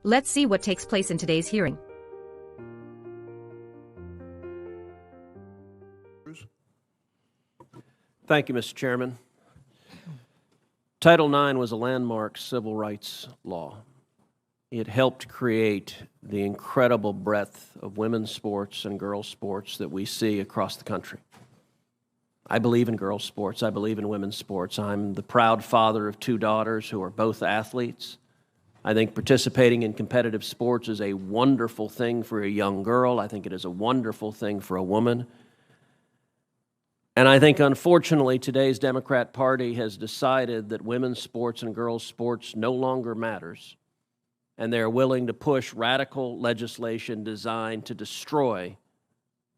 Let's see what takes place in today's hearing. Thank you, Mr. Chairman. Title IX was a landmark civil rights law. It helped create the incredible breadth of women's sports and girls' sports that we see across the country. I believe in girls' sports. I believe in women's sports. I'm the proud father of 2 daughters who are both athletes. I think participating in competitive sports is a wonderful thing for a young girl. I think it is a wonderful thing for a woman. And I think, unfortunately, today's Democrat Party has decided that women's sports and girls' sports no longer matters, and they're willing to push radical legislation designed to destroy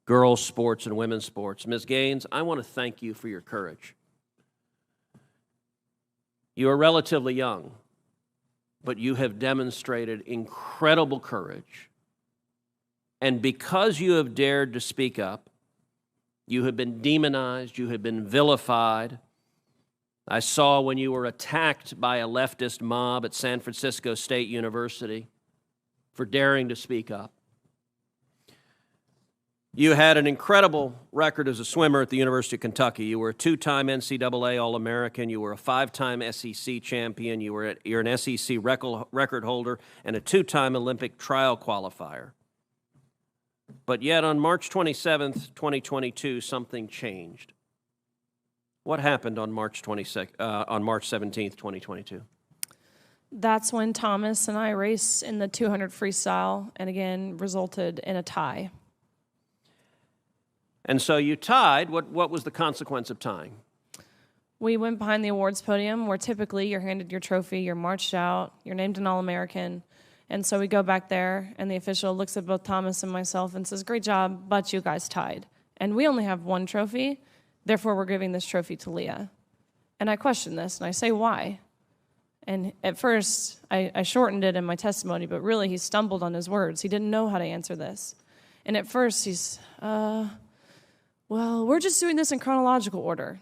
girls' sports and women's sports. Ms. Gaines, I want to thank you for your courage. You are relatively young, but you have demonstrated incredible courage. And because you have dared to speak up, you have been demonized, you have been vilified. I saw when you were attacked by a leftist mob at San Francisco State University for daring to speak up. You had an incredible record as a swimmer at the University of Kentucky. You were a 2-time NCAA All-American. You were a 5-time SEC champion. You're an SEC record holder and a 2-time Olympic trial qualifier. But yet on March 27th, 2022, something changed. What happened on March 17th, 2022? That's when Thomas and I raced in the 200 freestyle and again resulted in a tie. And so you tied. What was the consequence of tying? We went behind the awards podium where typically you're handed your trophy, you're marched out, you're named an All-American. And so we go back there, and the official looks at both Thomas and myself and says, "Great job, but you guys tied. And we only have 1 trophy, therefore we're giving this trophy to Leah." And I question this, and I say, why? And at first, I shortened it in my testimony, but really he stumbled on his words. He didn't know how to answer this. And at first he's, well, we're just doing this in chronological order.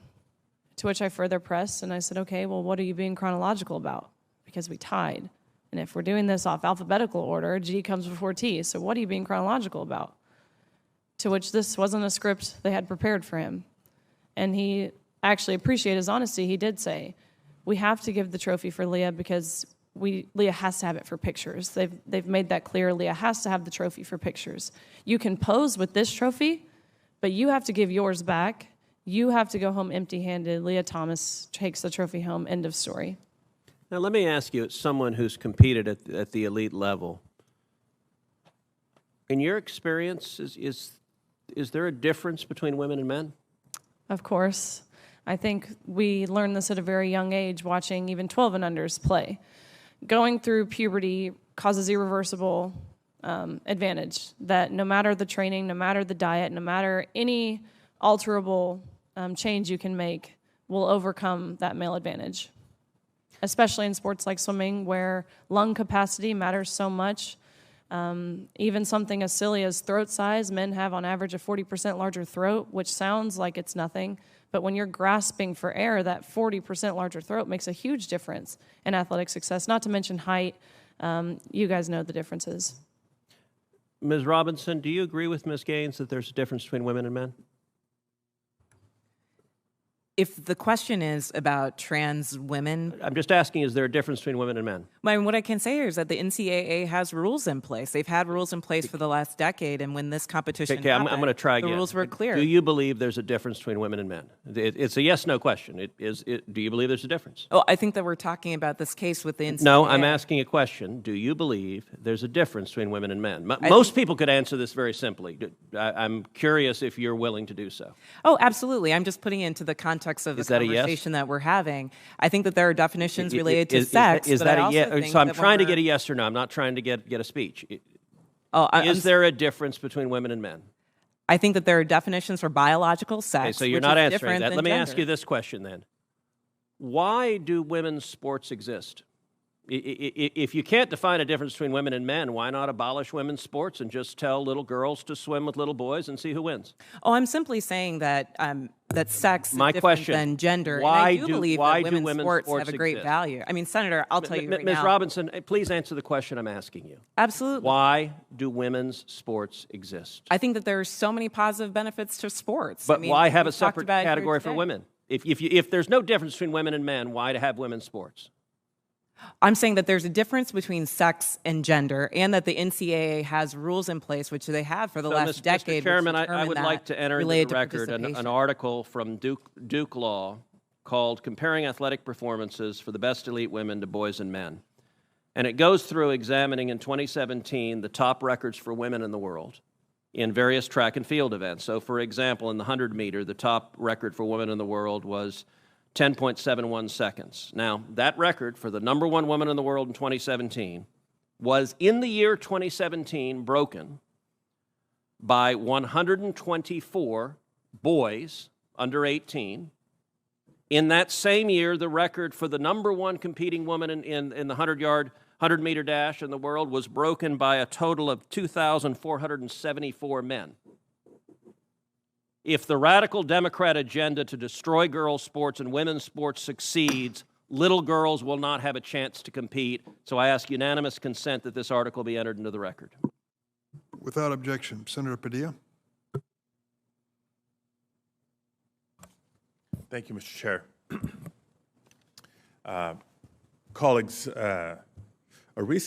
To which I further pressed, and I said, okay, well, what are you being chronological about? Because we tied. And if we're doing this off alphabetical order, G comes before T, so what are you being chronological about? To which this wasn't a script they had prepared for him. And he actually appreciated his honesty. He did say, we have to give the trophy for Leah because Leah has to have it for pictures. They've made that clear. Leah has to have the trophy for pictures. You can pose with this trophy, but you have to give yours back. You have to go home empty-handed. Leah Thomas takes the trophy home, end of story. Now, let me ask you, as someone who's competed at the elite level, in your experience, is there a difference between women and men? Of course. I think we learned this at a very young age, watching even 12 and unders play. Going through puberty causes irreversible advantage, that no matter the training, no matter the diet, no matter any alterable change you can make, will overcome that male advantage. Especially in sports like swimming, where lung capacity matters so much. Even something as silly as throat size, men have on average a 40% larger throat, which sounds like it's nothing, but when you're grasping for air, that 40% larger throat makes a huge difference in athletic success, not to mention height. You guys know the differences. Ms. Robinson, do you agree with Ms. Gaines that there's a difference between women and men? If the question is about trans women... I'm just asking, is there a difference between women and men? What I can say is that the NCAA has rules in place. They've had rules in place for the last decade, and when this competition happened, I'm going to try again. The rules were clear. Do you believe there's a difference between women and men? It's a yes-no question. Do you believe there's a difference? Oh, I think that we're talking about this case with the NCAA. No, I'm asking a question. Do you believe there's a difference between women and men? Most people could answer this very simply. I'm curious if you're willing to do so. Oh, absolutely. I'm just putting it into the context of the conversation that we're having. I think that there are definitions related to sex. Is that a yes? So I'm trying to get a yes or no. I'm not trying to get a speech. Is there a difference between women and men? I think that there are definitions for biological sex. Okay, so you're not answering that. Let me ask you this question then. Why do women's sports exist? If you can't define a difference between women and men, why not abolish women's sports and just tell little girls to swim with little boys and see who wins? Oh, I'm simply saying that that sex is My different question, than gender. why and I do believe that women's sports have a great exist? value. I mean, Senator, I'll tell you right Ms. now. Robinson, please answer the question I'm asking you. Absolutely. Why do women's sports exist? I think that there are so many positive benefits to sports. But I mean, why have a we've talked separate about it here category for today. women? If there's no difference between women and men, why to have women's sports? I'm saying that there's a difference between sex and gender, and that the NCAA has rules in place, which they have for the last decade. Mr. Chairman, which I would determine like that to enter into related the to record an participation. article from Duke Law called Comparing Athletic Performances for the Best Elite Women to Boys and Men. And it goes through examining in 2017 the top records for women in the world in various track and field events. So, for example, in the 100-meter, the top record for women in the world was 10.71 seconds. Now, that record for the number one woman in the world in 2017 was, in the year 2017, broken by 124 boys under 18. In that same year, the record for the number one competing woman in the 100-meter dash in the world was broken by a total of 2,474 men. If the radical Democrat agenda to destroy girls' sports and women's sports succeeds, little girls will not have a chance to compete. So I ask unanimous consent that this article be entered into the record. Without objection. Senator Padilla. Thank you, Mr. Chair. Colleagues, a recent